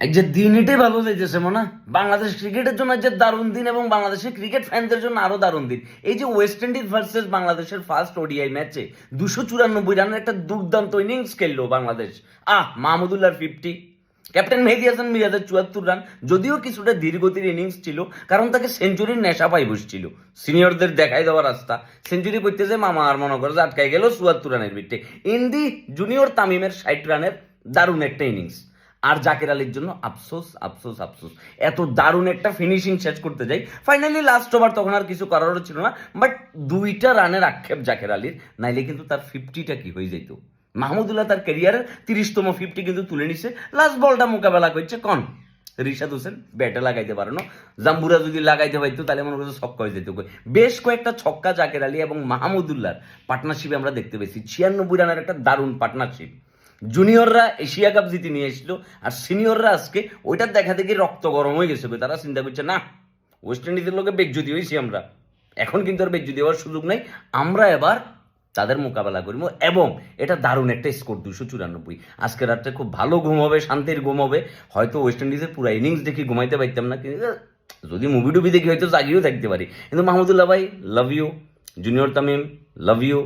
এই যে দিন এটাই ভালো যাইতেছে মনে হয়। বাংলাদেশ ক্রিকেটের জন্য যে দারুণ দিন এবং বাংলাদেশের ক্রিকেট ফ্যানদের জন্য আরো দারুণ দিন। এই যে ওয়েস্ট ইন্ডিজ ভার্সেস বাংলাদেশের ফার্স্ট ওডিআই ম্যাচে 294 রানের একটা দুর্দান্ত ইনিংস খেললো বাংলাদেশ। মাহমুদুল্লাহর 50, ক্যাপ্টেন মেহেদী হাসান মিরাজের 74 রান। যদিও কিছুটা ধীরগতির ইনিংস ছিল, কারণ তাকে সেঞ্চুরির নেশা পাই বসছিল। সিনিয়রদের দেখাই দেওয়া রাস্তা, সেঞ্চুরি করতে যে মামা আর মনে করে যে আটকাই গেল 74 রানের ভিত্তি। ইন্দি জুনিয়র তামিমের 60 রানের দারুণ একটা ইনিংস। আর জাকের আলীর জন্য আফসোস আফসোস আফসোস, এত দারুণ একটা ফিনিশিং শেষ করতে যাই ফাইনালি লাস্ট ওভার, তখন আর কিছু করারও ছিল না। বাট 2টা রানের আক্ষেপ জাকের আলীর, নাইলে কিন্তু তার 50টা কি হয়ে যেত। মাহমুদুল্লাহ তার ক্যারিয়ারের 30তম 50 কিন্তু তুলে নিছে। লাস্ট বলটা মোকাবেলা করছে কন রিশাদ হোসেন, ব্যাটে লাগাইতে পারে না। জাম্বুরা যদি লাগাইতে পারতো তাহলে মনে করছে ছক্কা হয়ে যেত। বেশ কয়েকটা ছক্কা জাকের আলী এবং মাহমুদুল্লাহর পার্টনারশিপে আমরা দেখতে পেয়েছি। 96 রানের একটা দারুণ পার্টনারশিপ। জুনিয়ররা এশিয়া কাপ জিতে নিয়ে এসলো, আর সিনিয়ররা আজকে ওইটার দেখা দেখি রক্ত গরম হয়ে গেছে। তারা চিন্তা করছে না, ওয়েস্ট ইন্ডিজের লোকে বেজ্জতি হয়েছি আমরা, এখন কিন্তু আর বেজ্জতি হওয়ার সুযোগ নাই, আমরা এবার তাদের মোকাবেলা করবো। এবং এটা দারুণ একটা স্কোর 294। আজকে রাত্রে খুব ভালো ঘুম হবে, শান্তির ঘুম হবে। হয়তো ওয়েস্ট ইন্ডিজের পুরো ইনিংস দেখি ঘুমাইতে পারতাম না, কিন্তু যদি মুভি টুভি দেখি হয়তো জাগিয়েও থাকতে পারি। কিন্তু মাহমুদুল্লাহ ভাই love you, junior Tamim love you,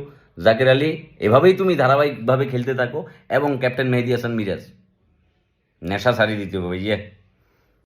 Jaker Ali এভাবেই তুমি ধারাবাহিকভাবে খেলতে থাকো, এবং ক্যাপ্টেন মেহেদী হাসান মিরাজ নেশা সারিয়ে দিতে হবে।